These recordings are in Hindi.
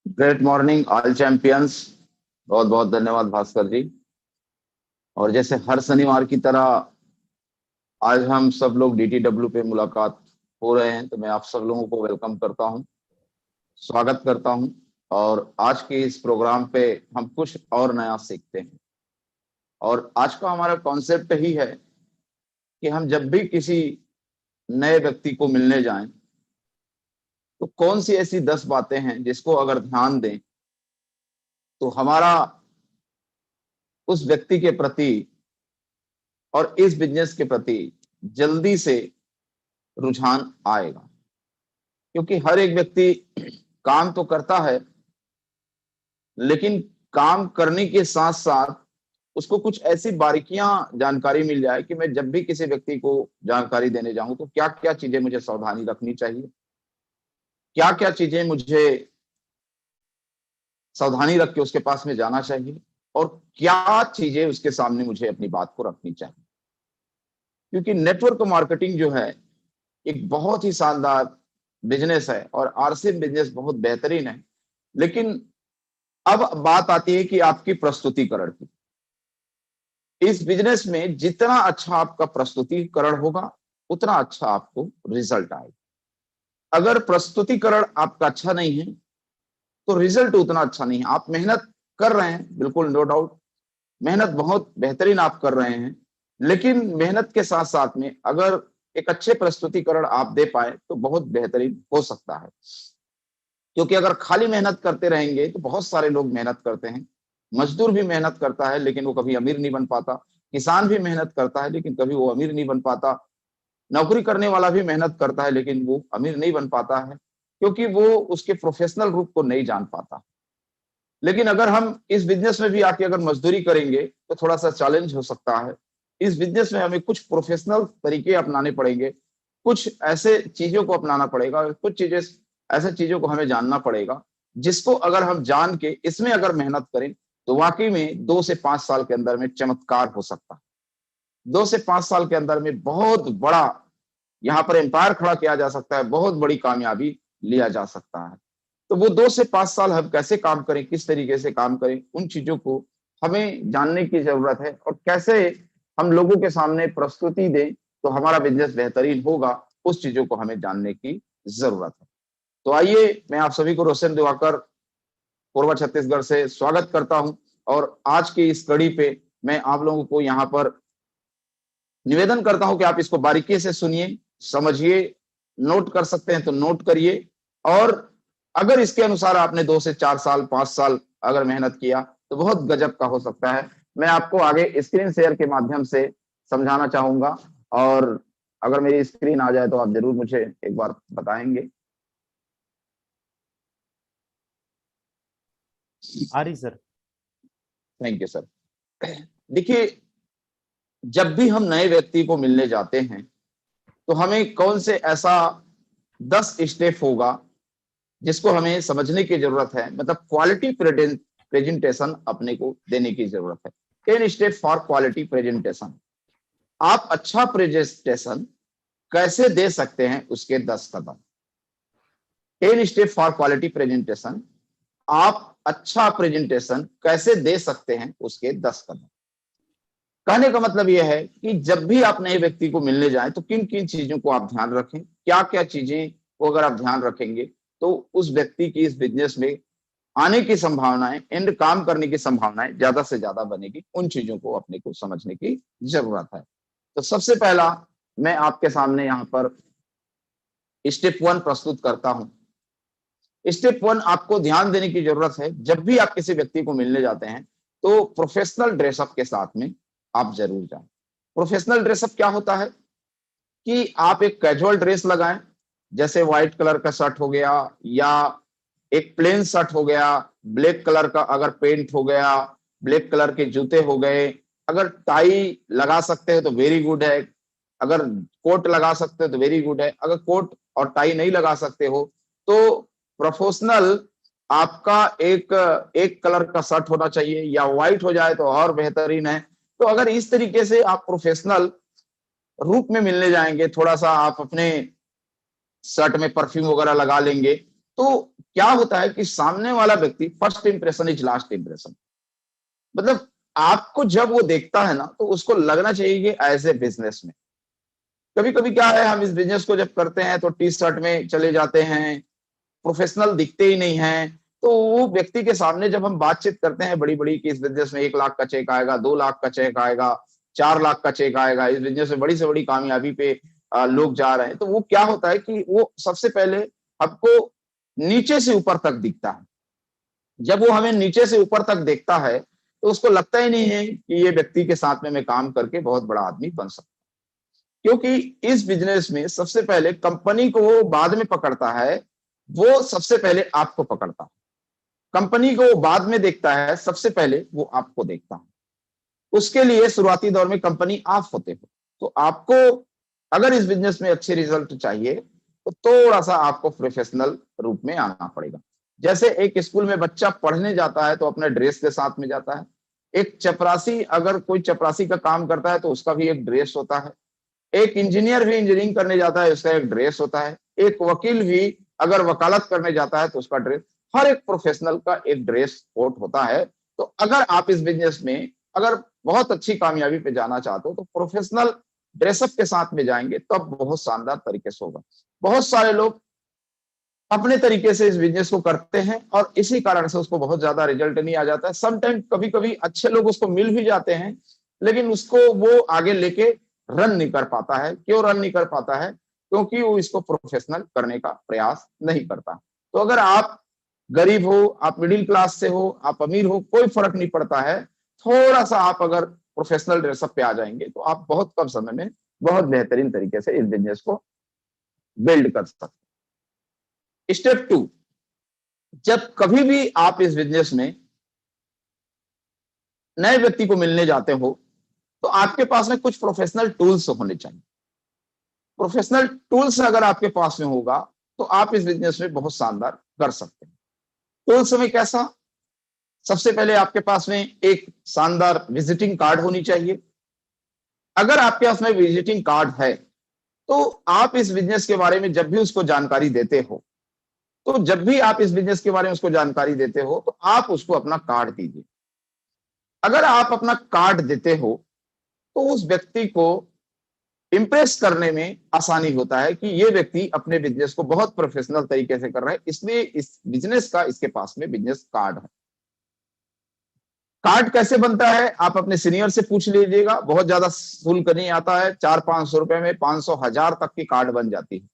Great morning all champions. बहुत बहुत धन्यवाद भास्कर जी। और जैसे हर शनिवार की तरह आज हम सब लोग डीटीडब्ल्यू पे मुलाकात हो रहे हैं, तो मैं आप सब लोगों को वेलकम करता हूं, स्वागत करता हूं। और आज के इस प्रोग्राम पे हम कुछ और नया सीखते हैं। और आज का हमारा कॉन्सेप्ट ही है कि हम जब भी किसी नए व्यक्ति को मिलने जाएं तो कौन सी ऐसी 10 बातें हैं जिसको अगर ध्यान दें तो हमारा उस व्यक्ति के प्रति और इस बिजनेस के प्रति जल्दी से रुझान आएगा। क्योंकि हर एक व्यक्ति काम तो करता है, लेकिन काम करने के साथ साथ उसको कुछ ऐसी बारीकियां जानकारी मिल जाए कि मैं जब भी किसी व्यक्ति को जानकारी देने जाऊं तो क्या क्या चीजें मुझे सावधानी रखनी चाहिए, क्या क्या चीजें मुझे सावधानी रख के उसके पास में जाना चाहिए, और क्या चीजें उसके सामने मुझे अपनी बात को रखनी चाहिए। क्योंकि नेटवर्क मार्केटिंग जो है एक बहुत ही शानदार बिजनेस है और आरसीएम बिजनेस बहुत बेहतरीन है। लेकिन अब बात आती है कि आपकी प्रस्तुतिकरण की। इस बिजनेस में जितना अच्छा आपका प्रस्तुतिकरण होगा उतना अच्छा आपको रिजल्ट आएगा। अगर प्रस्तुतिकरण आपका अच्छा नहीं है तो रिजल्ट उतना अच्छा नहीं है। आप मेहनत कर रहे हैं, बिल्कुल नो डाउट, मेहनत बहुत बेहतरीन आप कर रहे हैं, लेकिन मेहनत के साथ साथ में अगर एक अच्छे प्रस्तुतिकरण आप दे पाए तो बहुत बेहतरीन हो सकता है। क्योंकि अगर खाली मेहनत करते रहेंगे तो बहुत सारे लोग मेहनत करते हैं, मजदूर भी मेहनत करता है लेकिन वो कभी अमीर नहीं बन पाता, किसान भी मेहनत करता है लेकिन कभी वो अमीर नहीं बन पाता, नौकरी करने वाला भी मेहनत करता है लेकिन वो अमीर नहीं बन पाता है, क्योंकि वो उसके प्रोफेशनल रूप को नहीं जान पाता। लेकिन अगर हम इस बिजनेस में भी आके अगर मजदूरी करेंगे तो थोड़ा सा चैलेंज हो सकता है। इस बिजनेस में हमें कुछ प्रोफेशनल तरीके अपनाने पड़ेंगे, कुछ ऐसे चीजों को अपनाना पड़ेगा, कुछ चीजें ऐसे चीजों को हमें जानना पड़ेगा जिसको अगर हम जान के इसमें अगर मेहनत करें तो वाकई में 2 से 5 साल के अंदर में चमत्कार हो सकता है। 2 से 5 साल के अंदर में बहुत बड़ा यहाँ पर एम्पायर खड़ा किया जा सकता है, बहुत बड़ी कामयाबी लिया जा सकता है। तो वो 2 से 5 साल हम कैसे काम करें, किस तरीके से काम करें, उन चीजों को हमें जानने की जरूरत है। और कैसे हम लोगों के सामने प्रस्तुति दें तो हमारा बिजनेस बेहतरीन होगा, उस चीजों को हमें जानने की जरूरत है। तो आइए, मैं आप सभी को रोशन दिवाकर पूर्व छत्तीसगढ़ से स्वागत करता हूं। और आज की इस कड़ी पे मैं आप लोगों को यहाँ पर निवेदन करता हूं कि आप इसको बारीकी से सुनिए, समझिए, नोट कर सकते हैं तो नोट करिए। और अगर इसके अनुसार आपने 2 से 4 साल 5 साल अगर मेहनत किया तो बहुत गजब का हो सकता है। मैं आपको आगे स्क्रीन शेयर के माध्यम से समझाना चाहूंगा, और अगर मेरी स्क्रीन आ जाए तो आप जरूर मुझे एक बार बताएंगे। आ रही सर। Thank you sir. देखिए, जब भी हम नए व्यक्ति को मिलने जाते हैं तो हमें कौन से ऐसा 10 स्टेप होगा जिसको हमें समझने की जरूरत है, मतलब क्वालिटी प्रेजेंटेशन अपने को देने की जरूरत है। 10 स्टेप फॉर क्वालिटी प्रेजेंटेशन। आप अच्छा प्रेजेंटेशन कैसे दे सकते हैं उसके 10 कदम। 10 स्टेप फॉर क्वालिटी प्रेजेंटेशन। आप अच्छा प्रेजेंटेशन कैसे दे सकते हैं उसके 10 कदम। कहने का मतलब यह है कि जब भी आप नए व्यक्ति को मिलने जाएं तो किन किन चीजों को आप ध्यान रखें, क्या क्या चीजें को अगर आप ध्यान रखेंगे तो उस व्यक्ति की इस बिजनेस में आने की संभावनाएं, एंड काम करने की संभावनाएं ज्यादा से ज्यादा बनेगी। उन चीजों को अपने को समझने की जरूरत है। तो सबसे पहला मैं आपके सामने यहाँ पर स्टेप 1 प्रस्तुत करता हूं। स्टेप 1 आपको ध्यान देने की जरूरत है। जब भी आप किसी व्यक्ति को मिलने जाते हैं तो प्रोफेशनल ड्रेसअप के साथ में आप जरूर जाएं। प्रोफेशनल ड्रेसअप क्या होता है कि आप एक कैजुअल ड्रेस लगाएं, जैसे व्हाइट कलर का शर्ट हो गया या एक प्लेन शर्ट हो गया, ब्लैक कलर का अगर पेंट हो गया, ब्लैक कलर के जूते हो गए। अगर टाई लगा सकते हैं तो वेरी गुड है, अगर कोट लगा सकते हो तो वेरी गुड है। अगर कोट और टाई नहीं लगा सकते हो तो प्रोफेशनल आपका एक एक कलर का शर्ट होना चाहिए, या व्हाइट हो जाए तो और बेहतरीन है। तो अगर इस तरीके से आप प्रोफेशनल रूप में मिलने जाएंगे, थोड़ा सा आप अपने शर्ट में परफ्यूम वगैरह लगा लेंगे तो क्या होता है कि सामने वाला व्यक्ति first impression is last impression, मतलब आपको जब वो देखता है ना तो उसको लगना चाहिए कि एज ए बिजनेस में। कभी कभी क्या है, हम इस बिजनेस को जब करते हैं तो टी शर्ट में चले जाते हैं, प्रोफेशनल दिखते ही नहीं है। तो वो व्यक्ति के सामने जब हम बातचीत करते हैं बड़ी बड़ी कि इस बिजनेस में 1 लाख का चेक आएगा, 2 लाख का चेक आएगा, 4 लाख का चेक आएगा, इस बिजनेस में बड़ी से बड़ी कामयाबी पे लोग जा रहे हैं, तो वो क्या होता है कि वो सबसे पहले आपको नीचे से ऊपर तक दिखता है। जब वो हमें नीचे से ऊपर तक देखता है तो उसको लगता ही नहीं है कि ये व्यक्ति के साथ में मैं काम करके बहुत बड़ा आदमी बन सकता हूं। क्योंकि इस बिजनेस में सबसे पहले कंपनी को वो बाद में पकड़ता है, वो सबसे पहले आपको पकड़ता है। कंपनी को वो बाद में देखता है, सबसे पहले वो आपको देखता है। उसके लिए शुरुआती दौर में कंपनी आप होते हो। तो आपको अगर इस बिजनेस में अच्छे रिजल्ट चाहिए तो थोड़ा सा आपको प्रोफेशनल रूप में आना पड़ेगा। जैसे एक स्कूल में बच्चा पढ़ने जाता है तो अपने ड्रेस के साथ में जाता है। एक चपरासी, अगर कोई चपरासी का काम करता है तो उसका भी एक ड्रेस होता है। एक इंजीनियर भी इंजीनियरिंग करने जाता है, उसका एक ड्रेस होता है। एक वकील भी अगर वकालत करने जाता है तो उसका ड्रेस, हर एक प्रोफेशनल का एक ड्रेस कोड होता है। तो अगर आप इस बिजनेस में अगर बहुत अच्छी कामयाबी पे जाना चाहते हो तो प्रोफेशनल ड्रेसअप के साथ में जाएंगे तब तो बहुत शानदार तरीके से होगा। बहुत सारे लोग अपने तरीके से इस बिजनेस को करते हैं और इसी कारण से उसको बहुत ज्यादा रिजल्ट नहीं आ जाता है। समटाइम कभी कभी अच्छे लोग उसको मिल भी जाते हैं, लेकिन उसको वो आगे लेके रन नहीं कर पाता है। क्यों रन नहीं कर पाता है? क्योंकि वो इसको प्रोफेशनल करने का प्रयास नहीं करता। तो अगर आप गरीब हो, आप मिडिल क्लास से हो, आप अमीर हो, कोई फर्क नहीं पड़ता है। थोड़ा सा आप अगर प्रोफेशनल ड्रेसअप पे आ जाएंगे तो आप बहुत कम समय में बहुत बेहतरीन तरीके से इस बिजनेस को बिल्ड कर सकते हैं। स्टेप 2, जब कभी भी आप इस बिजनेस में नए व्यक्ति को मिलने जाते हो तो आपके पास में कुछ प्रोफेशनल टूल्स होने चाहिए। प्रोफेशनल टूल्स अगर आपके पास में होगा तो आप इस बिजनेस में बहुत शानदार कर सकते हैं। टूल्स में कैसा? सबसे पहले आपके पास में एक शानदार विजिटिंग कार्ड होनी चाहिए। अगर आपके पास में विजिटिंग कार्ड है तो आप इस बिजनेस के बारे में जब भी उसको जानकारी देते हो, तो जब भी आप इस बिजनेस के बारे में उसको जानकारी देते हो तो आप उसको अपना कार्ड दीजिए। अगर आप अपना कार्ड देते हो तो उस व्यक्ति को इंप्रेस करने में आसानी होता है कि ये व्यक्ति अपने बिजनेस को बहुत प्रोफेशनल तरीके से कर रहा है, इसलिए इस बिजनेस का इसके पास में बिजनेस कार्ड है। कार्ड कैसे बनता है आप अपने सीनियर से पूछ लीजिएगा, बहुत ज्यादा शुल्क नहीं आता है। 400-500 रुपए में 500-1000 तक की कार्ड बन जाती है,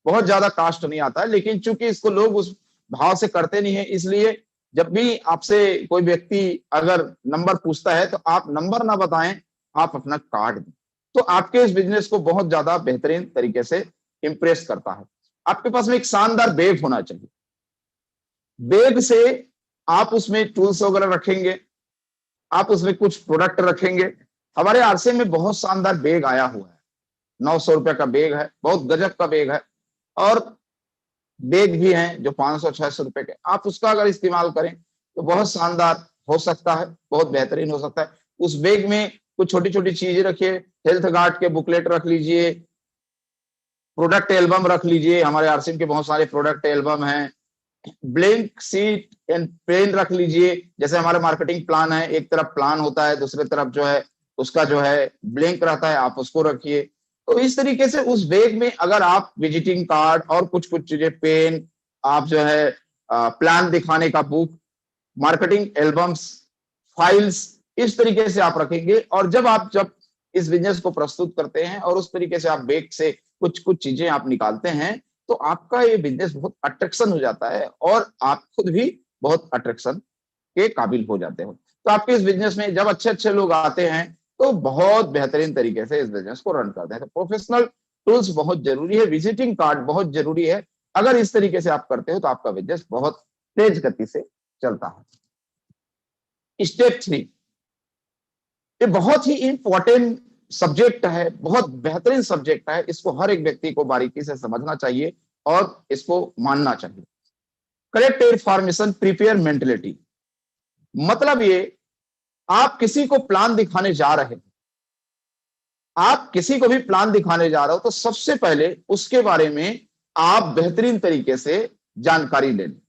बहुत ज्यादा कास्ट नहीं आता है। लेकिन चूंकि इसको लोग उस भाव से करते नहीं है, इसलिए जब भी आपसे कोई व्यक्ति अगर नंबर पूछता है तो आप नंबर ना बताएं, आप अपना कार्ड दें, तो आपके इस बिजनेस को बहुत ज्यादा बेहतरीन तरीके से इंप्रेस करता है। आपके पास में एक शानदार बैग होना चाहिए। बैग से आप उसमें टूल्स वगैरह रखेंगे, आप उसमें कुछ प्रोडक्ट रखेंगे। हमारे आरसे में बहुत शानदार बैग आया हुआ है, 900 रुपए का बैग है, बहुत गजब का बैग है। और बैग भी हैं जो 500-600 रुपए के, आप उसका अगर इस्तेमाल करें तो बहुत शानदार हो सकता है, बहुत बेहतरीन हो सकता है। उस बैग में कुछ छोटी छोटी चीजें रखिए, हेल्थ गार्ड के बुकलेट रख लीजिए, प्रोडक्ट एल्बम रख लीजिए, हमारे आरसीएम के बहुत सारे प्रोडक्ट एल्बम हैं। ब्लैंक सीट एंड पेन रख लीजिए, जैसे हमारा मार्केटिंग प्लान है, एक तरफ प्लान होता है, दूसरी तरफ जो है उसका जो है ब्लैंक रहता है, आप उसको रखिए। तो इस तरीके से उस बैग में अगर आप विजिटिंग कार्ड और कुछ कुछ चीजें, पेन, आप जो है प्लान दिखाने का बुक, मार्केटिंग एल्बम्स, फाइल्स, इस तरीके से आप रखेंगे। और जब इस बिजनेस को प्रस्तुत करते हैं और उस तरीके से आप बैग से कुछ कुछ चीजें आप निकालते हैं तो आपका ये बिजनेस बहुत अट्रैक्शन हो जाता है और आप खुद भी बहुत अट्रैक्शन के काबिल हो जाते हो। तो आपके इस बिजनेस में जब अच्छे अच्छे लोग आते हैं तो बहुत बेहतरीन तरीके से इस बिजनेस को रन करते हैं। तो प्रोफेशनल टूल्स बहुत जरूरी है, विजिटिंग कार्ड बहुत जरूरी है। अगर इस तरीके से आप करते हो तो आपका बिजनेस बहुत तेज गति से चलता है। स्टेप 3, ये बहुत ही इंपॉर्टेंट सब्जेक्ट है, बहुत बेहतरीन सब्जेक्ट है। इसको हर एक व्यक्ति को बारीकी से समझना चाहिए और इसको मानना चाहिए। करेक्ट इन्फॉर्मेशन प्रिपेयर मेंटेलिटी, मतलब ये, आप किसी को प्लान दिखाने जा रहे हैं, आप किसी को भी प्लान दिखाने जा रहे हो तो सबसे पहले उसके बारे में आप बेहतरीन तरीके से जानकारी ले लें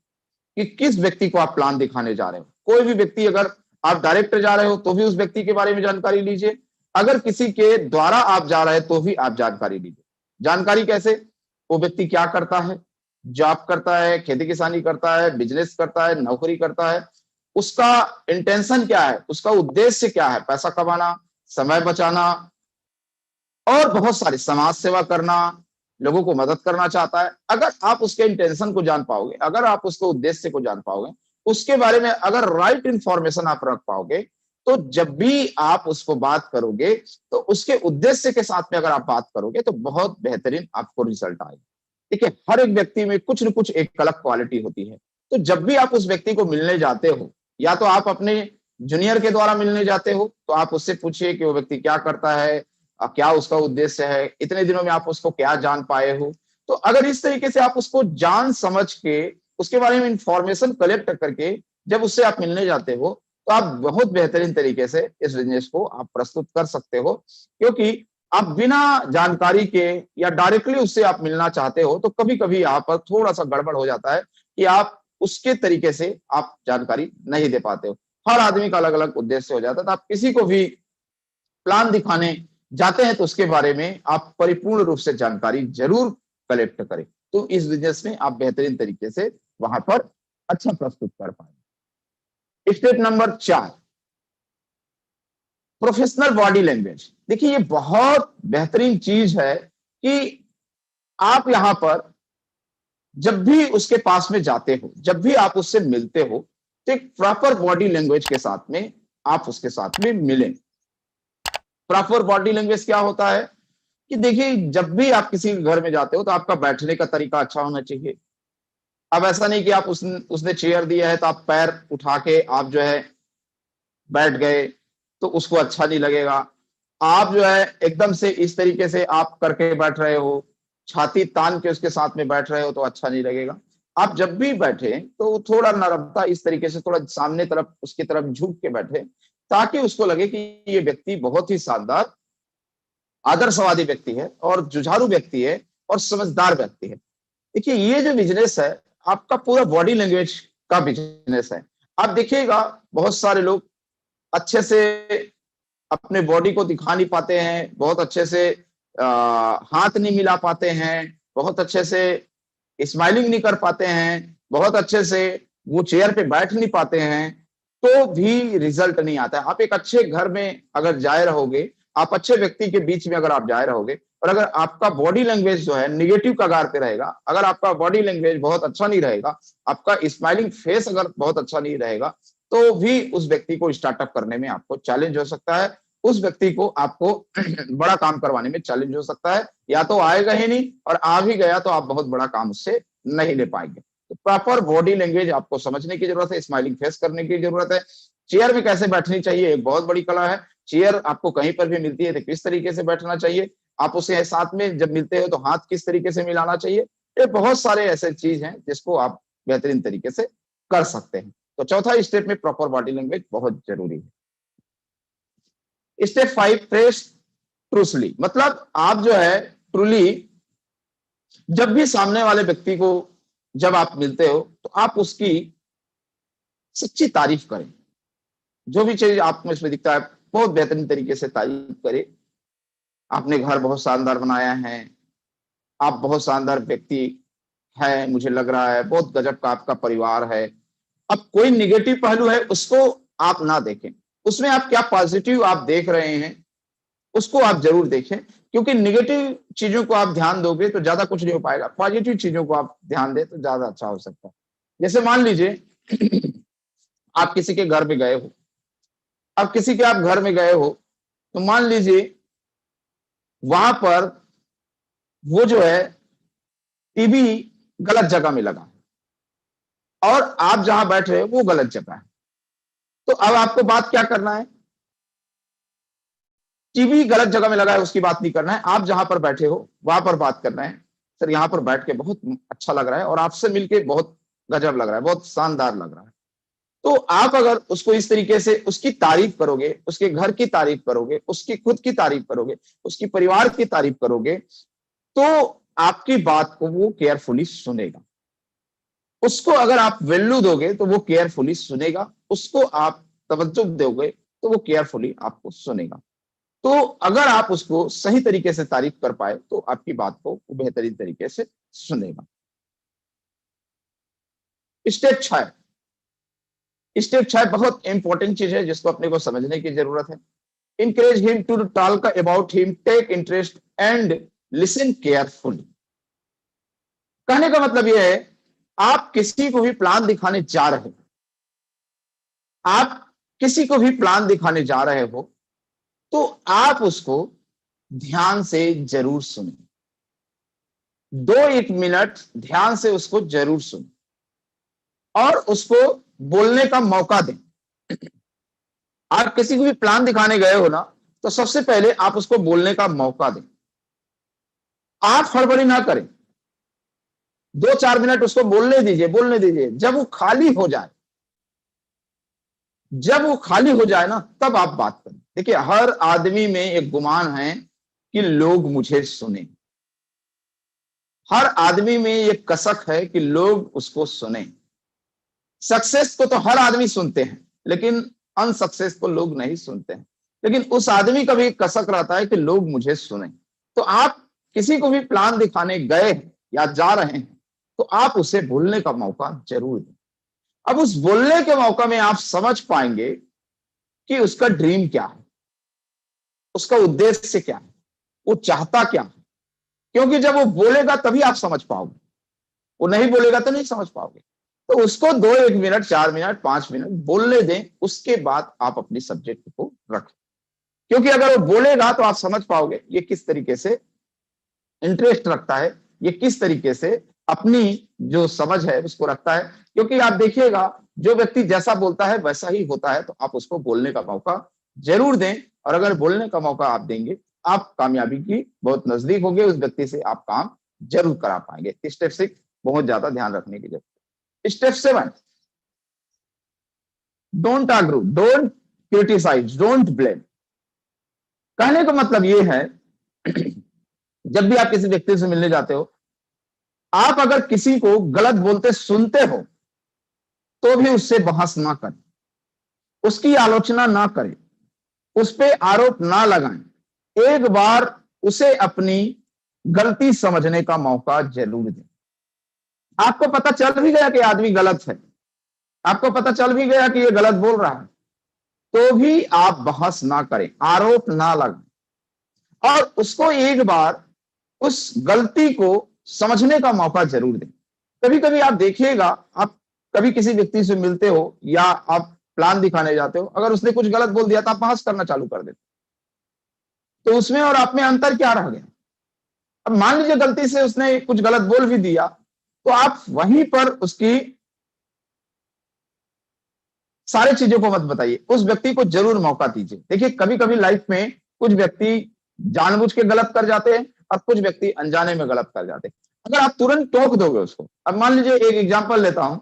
कि किस व्यक्ति को आप प्लान दिखाने जा रहे हो। कोई भी व्यक्ति, अगर आप डायरेक्ट जा रहे हो तो भी उस व्यक्ति के बारे में जानकारी लीजिए, अगर किसी के द्वारा आप जा रहे हैं तो भी आप जानकारी लीजिए। जानकारी कैसे? वो व्यक्ति क्या करता है, जॉब करता है, खेती किसानी करता है, बिजनेस करता है, नौकरी करता है, उसका इंटेंशन क्या है, उसका उद्देश्य क्या है, पैसा कमाना, समय बचाना और बहुत सारी समाज सेवा करना, लोगों को मदद करना चाहता है। अगर आप उसके इंटेंशन को जान पाओगे, अगर आप उसके उद्देश्य को जान पाओगे, उसके बारे में अगर राइट इंफॉर्मेशन आप रख पाओगे, तो जब भी आप उसको बात करोगे तो उसके उद्देश्य के साथ में अगर आप बात करोगे तो बहुत बेहतरीन आपको रिजल्ट आएगा। देखिए, हर एक व्यक्ति में कुछ न कुछ एक अलग क्वालिटी होती है। तो जब भी आप उस व्यक्ति को मिलने जाते हो, या तो आप अपने जूनियर के द्वारा मिलने जाते हो, तो आप उससे पूछिए कि वो व्यक्ति क्या करता है, क्या उसका उद्देश्य है, इतने दिनों में आप उसको क्या जान पाए हो। तो अगर इस तरीके से आप उसको जान समझ के उसके बारे में इंफॉर्मेशन कलेक्ट करके जब उससे आप मिलने जाते हो, तो आप बहुत बेहतरीन तरीके से इस बिजनेस को आप प्रस्तुत कर सकते हो। क्योंकि आप बिना जानकारी के या डायरेक्टली उससे आप मिलना चाहते हो तो कभी कभी यहाँ पर थोड़ा सा गड़बड़ हो जाता है कि आप उसके तरीके से आप जानकारी नहीं दे पाते हो। हर आदमी का अलग अलग उद्देश्य हो जाता है, तो आप किसी को भी प्लान दिखाने जाते हैं तो उसके बारे में आप परिपूर्ण रूप से जानकारी जरूर कलेक्ट करें, तो इस बिजनेस में आप बेहतरीन तरीके से वहां पर अच्छा प्रस्तुत कर पाएंगे। Step number 4, professional body language. देखिए, ये बहुत बेहतरीन चीज है कि आप यहां पर जब भी उसके पास में जाते हो, जब भी आप उससे मिलते हो, तो एक प्रॉपर बॉडी लैंग्वेज के साथ में आप उसके साथ में मिलें। प्रॉपर बॉडी लैंग्वेज क्या होता है कि देखिए, जब भी आप किसी घर में जाते हो तो आपका बैठने का तरीका अच्छा होना चाहिए। अब ऐसा नहीं कि आप उसने चेयर दिया है तो आप पैर उठा के आप जो है बैठ गए, तो उसको अच्छा नहीं लगेगा। आप जो है एकदम से इस तरीके से आप करके बैठ रहे हो, छाती तान के उसके साथ में बैठ रहे हो, तो अच्छा नहीं लगेगा। आप जब भी बैठे तो थोड़ा नरमता इस तरीके से थोड़ा सामने तरफ उसकी तरफ झुक के बैठे, ताकि उसको लगे कि ये व्यक्ति बहुत ही शानदार आदर्शवादी व्यक्ति है और जुझारू व्यक्ति है और समझदार व्यक्ति है। देखिए, ये जो बिजनेस है आपका पूरा बॉडी लैंग्वेज का बिजनेस है। आप देखिएगा, बहुत सारे लोग अच्छे से अपने बॉडी को दिखा नहीं पाते हैं, बहुत अच्छे से हाथ नहीं मिला पाते हैं, बहुत अच्छे से स्माइलिंग नहीं कर पाते हैं, बहुत अच्छे से वो चेयर पे बैठ नहीं पाते हैं, तो भी रिजल्ट नहीं आता है। आप एक अच्छे घर में अगर जाए रहोगे, आप अच्छे व्यक्ति के बीच में अगर आप जाए रहोगे, और अगर आपका बॉडी लैंग्वेज जो है निगेटिव कगार पे रहेगा, अगर आपका बॉडी लैंग्वेज बहुत अच्छा नहीं रहेगा, आपका स्माइलिंग फेस अगर बहुत अच्छा नहीं रहेगा, तो भी उस व्यक्ति को स्टार्टअप करने में आपको चैलेंज हो सकता है। उस व्यक्ति को आपको बड़ा काम करवाने में चैलेंज हो सकता है, या तो आएगा ही नहीं, और आ भी गया तो आप बहुत बड़ा काम उससे नहीं ले पाएंगे। तो प्रॉपर बॉडी लैंग्वेज आपको समझने की जरूरत है, स्माइलिंग फेस करने की जरूरत है। चेयर में कैसे बैठनी चाहिए, एक बहुत बड़ी कला है। चेयर आपको कहीं पर भी मिलती है तो किस तरीके से बैठना चाहिए, आप उसे साथ में जब मिलते हो तो हाथ किस तरीके से मिलाना चाहिए, ये बहुत सारे ऐसे चीज हैं जिसको आप बेहतरीन तरीके से कर सकते हैं। तो चौथा स्टेप में प्रॉपर बॉडी लैंग्वेज बहुत जरूरी है। स्टेप 5, फ्रेश ट्रूथली, मतलब आप जो है ट्रूली जब भी सामने वाले व्यक्ति को जब आप मिलते हो तो आप उसकी सच्ची तारीफ करें। जो भी चीज आपको इसमें दिखता है बहुत बेहतरीन तरीके से तारीफ करें। आपने घर बहुत शानदार बनाया है, आप बहुत शानदार व्यक्ति है, मुझे लग रहा है बहुत गजब का आपका परिवार है। अब कोई निगेटिव पहलू है उसको आप ना देखें, उसमें आप क्या पॉजिटिव आप देख रहे हैं उसको आप जरूर देखें, क्योंकि निगेटिव चीजों को आप ध्यान दोगे तो ज्यादा कुछ नहीं हो पाएगा, पॉजिटिव चीजों को आप ध्यान दें तो ज्यादा अच्छा हो सकता है। जैसे मान लीजिए आप किसी के घर में गए हो, अब किसी के आप घर में गए हो तो मान लीजिए वहां पर वो जो है टीवी गलत जगह में लगा और आप जहां बैठ रहे हो वो गलत जगह है, तो अब आपको बात क्या करना है? टीवी गलत जगह में लगा है उसकी बात नहीं करना है, आप जहां पर बैठे हो वहां पर बात करना है। सर, यहां पर बैठ के बहुत अच्छा लग रहा है और आपसे मिलके बहुत गजब लग रहा है, बहुत शानदार लग रहा है। तो आप अगर उसको इस तरीके से उसकी तारीफ करोगे, उसके घर की तारीफ करोगे, उसकी खुद की तारीफ करोगे, उसकी परिवार की तारीफ करोगे, तो आपकी बात को वो केयरफुली सुनेगा। उसको अगर आप वैल्यू दोगे तो वो केयरफुली सुनेगा, उसको आप तवज्जो दोगे तो वो केयरफुली आपको सुनेगा। तो अगर आप उसको सही तरीके से तारीफ कर पाए तो आपकी बात को वो बेहतरीन तरीके से सुनेगा। स्टेप 6, स्टेप 6 बहुत इंपॉर्टेंट चीज है जिसको अपने को समझने की जरूरत है। encourage him to talk about him, take interest and listen carefully। कहने का मतलब यह है, आप किसी को भी प्लान दिखाने जा रहे हो, आप किसी को भी प्लान दिखाने जा रहे हो तो आप उसको ध्यान से जरूर सुने, 2-1 मिनट ध्यान से उसको जरूर सुने और उसको बोलने का मौका दें। आप किसी को भी प्लान दिखाने गए हो ना, तो सबसे पहले आप उसको बोलने का मौका दें। आप हड़बड़ी ना करें, 2-4 मिनट उसको बोलने दीजिए। जब वो खाली हो जाए, ना तब आप बात करें। देखिए, हर आदमी में एक गुमान है कि लोग मुझे सुने, हर आदमी में एक कसक है कि लोग उसको सुने। सक्सेस को तो हर आदमी सुनते हैं, लेकिन अनसक्सेस को लोग नहीं सुनते हैं। लेकिन उस आदमी का भी एक कसक रहता है कि लोग मुझे सुने। तो आप किसी को भी प्लान दिखाने गए या जा रहे हैं तो आप उसे बोलने का मौका जरूर दें। अब उस बोलने के मौका में आप समझ पाएंगे कि उसका ड्रीम क्या है, उसका उद्देश्य क्या है, वो चाहता क्या है। क्योंकि जब वो बोलेगा तभी आप समझ पाओगे, वो नहीं बोलेगा तो नहीं समझ पाओगे। तो उसको 2-1 मिनट, 4 मिनट, 5 मिनट बोलने दें, उसके बाद आप अपनी सब्जेक्ट को रखें। क्योंकि अगर वो बोलेगा तो आप समझ पाओगे ये किस तरीके से इंटरेस्ट रखता है, ये किस तरीके से अपनी जो समझ है उसको रखता है। क्योंकि आप देखिएगा, जो व्यक्ति जैसा बोलता है वैसा ही होता है। तो आप उसको बोलने का मौका जरूर दें, और अगर बोलने का मौका आप देंगे, आप कामयाबी की बहुत नजदीक होंगे, उस व्यक्ति से आप काम जरूर करा पाएंगे। स्टेप 6 बहुत ज्यादा ध्यान रखने की जरूरत है। Step 7, don't argue, don't criticise, don't blame. कहने का मतलब ये है, जब भी आप किसी व्यक्ति से मिलने जाते हो, आप अगर किसी को गलत बोलते सुनते हो तो भी उससे बहस ना करें, उसकी आलोचना ना करें, उस पर आरोप ना लगाएं। एक बार उसे अपनी गलती समझने का मौका जरूर दें। आपको पता चल भी गया कि आदमी गलत है, आपको पता चल भी गया कि ये गलत बोल रहा है, तो भी आप बहस ना करें, आरोप ना लगाएं, और उसको एक बार उस गलती को समझने का मौका जरूर दें। कभी कभी आप देखिएगा, आप कभी किसी व्यक्ति से मिलते हो या आप प्लान दिखाने जाते हो, अगर उसने कुछ गलत बोल दिया तो आप बहस करना चालू कर देते, तो उसमें और आप में अंतर क्या रह गया। अब मान लीजिए गलती से उसने कुछ गलत बोल भी दिया, तो आप वहीं पर उसकी सारी चीजों को मत बताइए, उस व्यक्ति को जरूर मौका दीजिए। देखिए, कभी कभी लाइफ में कुछ व्यक्ति जानबूझ के गलत कर जाते हैं और कुछ व्यक्ति अनजाने में गलत कर जाते हैं। अगर आप तुरंत टोक दोगे उसको, अब मान लीजिए एक एग्जांपल लेता हूं,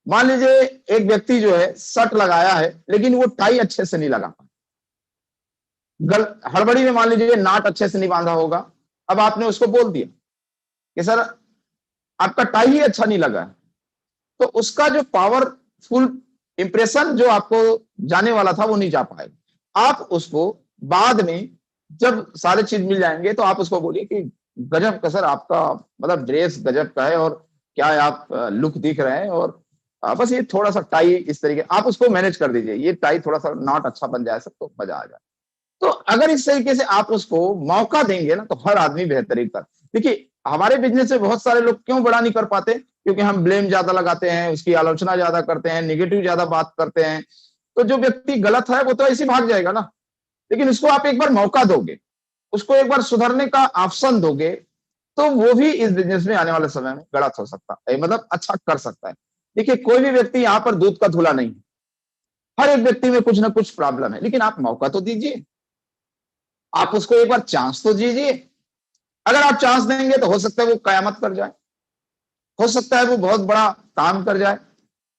मान लीजिए एक व्यक्ति जो है शर्ट लगाया है लेकिन वो टाई अच्छे से नहीं लगा पाया, हड़बड़ी में मान लीजिए नाट अच्छे से नहीं बांधा होगा। अब आपने उसको बोल दिया कि सर आपका टाई ही अच्छा नहीं लगा है, तो उसका जो पावरफुल इंप्रेशन जो आपको जाने वाला था वो नहीं जा पाएगा। आप उसको बाद में जब सारे चीज मिल जाएंगे तो आप उसको बोलिए कि गजब का सर, आपका मतलब ड्रेस गजब का है, और क्या है आप लुक दिख रहे हैं, और बस ये थोड़ा सा टाई इस तरीके आप उसको मैनेज कर दीजिए, ये टाई थोड़ा सा नॉट अच्छा बन जाए सब तो मजा आ जाए। तो अगर इस तरीके से आप उसको मौका देंगे ना, तो हर आदमी बेहतरीन कर। देखिए, हमारे बिजनेस में बहुत सारे लोग क्यों बड़ा नहीं कर पाते, क्योंकि हम ब्लेम ज्यादा लगाते हैं, उसकी आलोचना ज्यादा करते हैं, निगेटिव ज्यादा बात करते हैं। तो जो व्यक्ति गलत है वो तो ऐसे भाग जाएगा ना। लेकिन उसको आप एक बार मौका दोगे, उसको एक बार सुधरने का ऑप्शन दोगे, तो वो भी इस बिजनेस में आने वाले समय में गलत हो सकता है, मतलब अच्छा कर सकता है। देखिए, कोई भी व्यक्ति यहाँ पर दूध का धुला नहीं, हर एक व्यक्ति में कुछ ना कुछ प्रॉब्लम है, लेकिन आप मौका तो दीजिए, आप उसको एक बार चांस तो दीजिए। अगर आप चांस देंगे तो हो सकता है वो कयामत कर जाए, हो सकता है वो बहुत बड़ा काम कर जाए।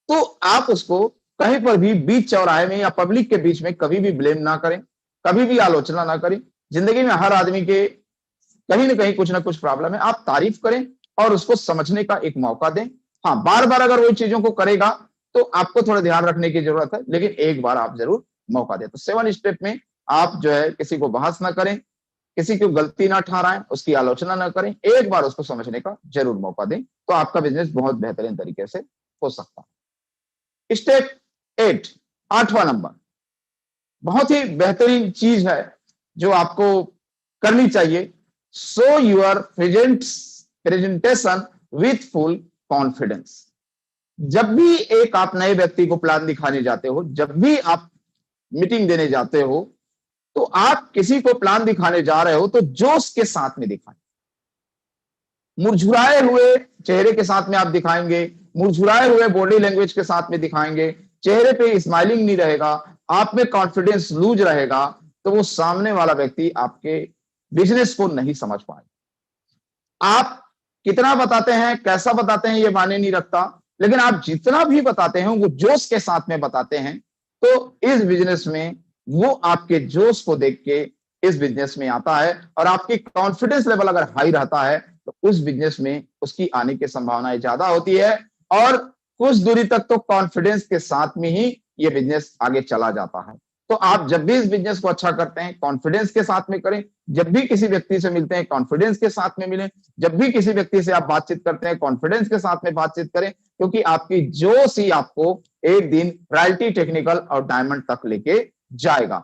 तो आप उसको कहीं पर भी बीच चौराहे में या पब्लिक के बीच में कभी भी ब्लेम ना करें, कभी भी आलोचना ना करें। जिंदगी में हर आदमी के कहीं ना कहीं कुछ ना कुछ प्रॉब्लम है, आप तारीफ करें और उसको समझने का एक मौका दें। हाँ, बार बार अगर वही चीजों को करेगा तो आपको थोड़ा ध्यान रखने की जरूरत है, लेकिन एक बार आप जरूर मौका दें। तो 7 स्टेप में आप जो है किसी को बहस ना करें, किसी को गलती ना ठहराएं, उसकी आलोचना ना करें, एक बार उसको समझने का जरूर मौका दें, तो आपका बिजनेस बहुत बेहतरीन तरीके से हो सकता है। स्टेप 8, 8वां नंबर, बहुत ही बेहतरीन चीज है जो आपको करनी चाहिए। Show your presentation with full confidence. जब भी एक आप नए व्यक्ति को प्लान दिखाने जाते हो, जब भी आप मीटिंग देने जाते हो, तो आप किसी को प्लान दिखाने जा रहे हो तो जोश के साथ में दिखाएं। मुरझुराए हुए चेहरे के साथ में आप दिखाएंगे, मुरझुराए हुए बॉडी लैंग्वेज के साथ में दिखाएंगे, चेहरे पे स्माइलिंग नहीं रहेगा, आप में कॉन्फिडेंस लूज रहेगा, तो वो सामने वाला व्यक्ति आपके बिजनेस को नहीं समझ पाए। आप कितना बताते हैं, कैसा बताते हैं, ये मायने नहीं रखता, लेकिन आप जितना भी बताते हैं वो जोश के साथ में बताते हैं, तो इस बिजनेस में वो आपके जोश को देख के इस बिजनेस में आता है, और आपकी कॉन्फिडेंस लेवल अगर हाई रहता है तो उस बिजनेस में उसकी आने की संभावनाएं ज्यादा होती है, और कुछ दूरी तक तो कॉन्फिडेंस के साथ में ही ये बिजनेस आगे चला जाता है। तो आप जब भी इस बिजनेस को अच्छा करते हैं, कॉन्फिडेंस के साथ में करें। जब भी किसी व्यक्ति से मिलते हैं, कॉन्फिडेंस के साथ में मिलें। जब भी किसी व्यक्ति से आप बातचीत करते हैं, कॉन्फिडेंस के साथ में बातचीत करें, क्योंकि आपकी जोश ही आपको एक दिन रॉयल्टी, टेक्निकल और डायमंड तक लेके जाएगा।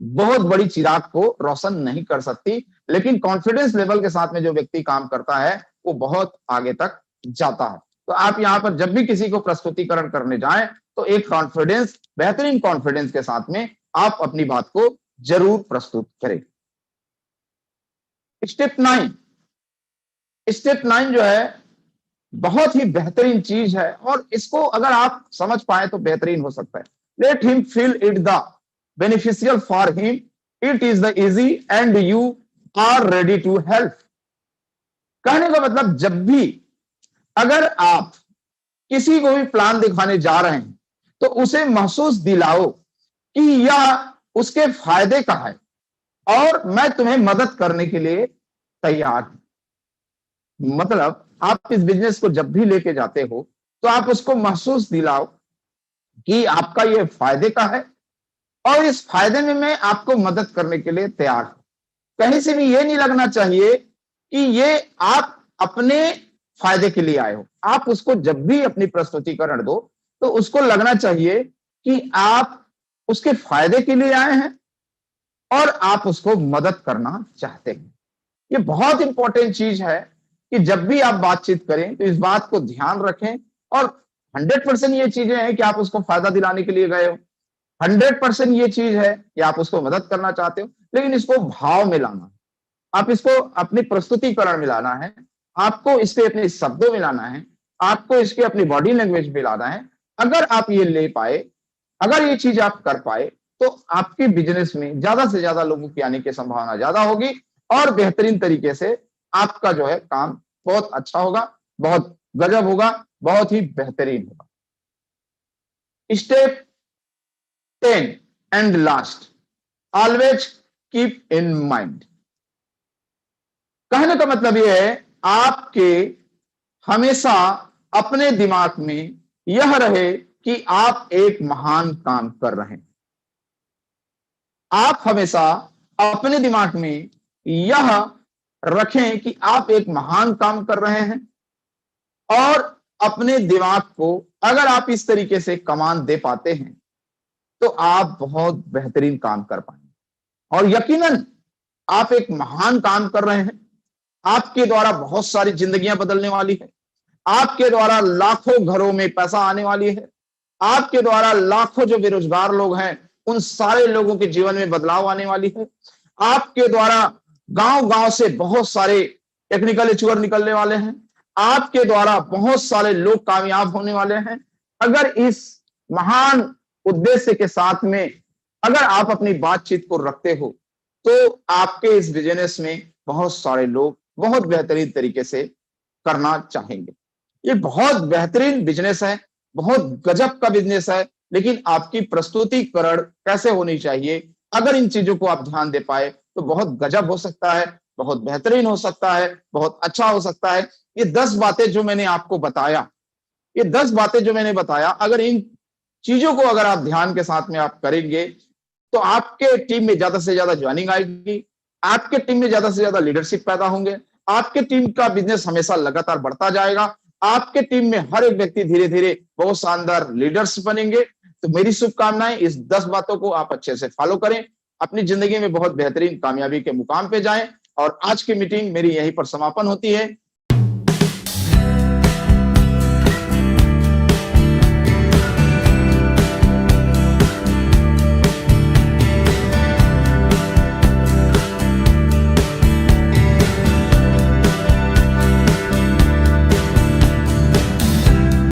बहुत बड़ी चिराग को रोशन नहीं कर सकती, लेकिन कॉन्फिडेंस लेवल के साथ में जो व्यक्ति काम करता है वो बहुत आगे तक जाता है। तो आप यहां पर जब भी किसी को प्रस्तुतिकरण करने जाएं तो एक कॉन्फिडेंस, बेहतरीन कॉन्फिडेंस के साथ में आप अपनी बात को जरूर प्रस्तुत करें। स्टेप 9, स्टेप 9 जो है बहुत ही बेहतरीन चीज है, और इसको अगर आप समझ पाए तो बेहतरीन हो सकता है। Let him feel it the beneficial for him, it is the easy and you are ready to help. कहने का मतलब, जब भी अगर आप किसी को भी प्लान दिखाने जा रहे हैं तो उसे महसूस दिलाओ कि यह उसके फायदे का है और मैं तुम्हें मदद करने के लिए तैयार हूं। मतलब आप इस बिजनेस को जब भी लेके जाते हो तो आप उसको महसूस दिलाओ कि आपका ये फायदे का है और इस फायदे में मैं आपको मदद करने के लिए तैयार हूं। कहीं से भी ये नहीं लगना चाहिए कि ये आप अपने फायदे के लिए आए हो। आप उसको जब भी अपनी प्रस्तुतिकरण दो तो उसको लगना चाहिए कि आप उसके फायदे के लिए आए हैं और आप उसको मदद करना चाहते हैं। ये बहुत इंपॉर्टेंट चीज है कि जब भी आप बातचीत करें तो इस बात को ध्यान रखें, और 100% ये चीजें हैं कि आप उसको फायदा दिलाने के लिए गए हो, 100% ये चीज है कि आप उसको मदद करना चाहते हो, लेकिन इसको भाव में लाना है, आप इसको अपनी प्रस्तुतिकरण में लाना है, आपको इसके अपने शब्दों में लाना है, आपको इसके अपनी बॉडी लैंग्वेज में लाना है। अगर आप ये ले पाए, अगर ये चीज आप कर पाए, तो आपके बिजनेस में ज्यादा से ज्यादा लोगों की आने की संभावना ज्यादा होगी और बेहतरीन तरीके से आपका जो है काम बहुत अच्छा होगा, बहुत गजब होगा, बहुत ही बेहतरीन होगा। Step 10 and last, always keep in mind. कहने का मतलब यह है, आपके हमेशा अपने दिमाग में यह रहे कि आप एक महान काम कर रहे हैं। आप हमेशा अपने दिमाग में यह रखें कि आप एक महान काम कर रहे हैं, और अपने दिमाग को अगर आप इस तरीके से कमांड दे पाते हैं तो आप बहुत बेहतरीन काम कर पाएंगे। और यकीनन आप एक महान काम कर रहे हैं, आपके द्वारा बहुत सारी जिंदगियां बदलने वाली है, आपके द्वारा लाखों घरों में पैसा आने वाली है, आपके द्वारा लाखों जो बेरोजगार लोग हैं उन सारे लोगों के जीवन में बदलाव आने वाली है, आपके द्वारा गांव गांव से बहुत सारे टेक्निकल अचीवर निकलने वाले हैं, आपके द्वारा बहुत सारे लोग कामयाब होने वाले हैं। अगर इस महान उद्देश्य के साथ में अगर आप अपनी बातचीत को रखते हो तो आपके इस बिजनेस में बहुत सारे लोग बहुत बेहतरीन तरीके से करना चाहेंगे। ये बहुत बेहतरीन बिजनेस है, बहुत गजब का बिजनेस है, लेकिन आपकी प्रस्तुतिकरण कैसे होनी चाहिए, अगर इन चीजों को आप ध्यान दे पाए तो बहुत गजब हो सकता है, बहुत बेहतरीन हो सकता है, बहुत अच्छा हो सकता है। ये 10 बातें जो मैंने आपको बताया, ये 10 बातें जो मैंने बताया, अगर इन चीजों को अगर आप ध्यान के साथ में आप करेंगे, तो आपके टीम में ज्यादा से ज्यादा ज्वाइनिंग आएगी, आपके टीम में ज्यादा से ज्यादा लीडरशिप पैदा होंगे, आपके टीम का बिजनेस हमेशा लगातार बढ़ता जाएगा, आपके टीम में हर एक व्यक्ति धीरे धीरे बहुत शानदार लीडर्स बनेंगे। तो मेरी शुभकामनाएं, इस 10 बातों को आप अच्छे से फॉलो करें, अपनी जिंदगी में बहुत बेहतरीन कामयाबी के मुकाम पे जाएं। और आज की मीटिंग मेरी यहीं पर समापन होती है।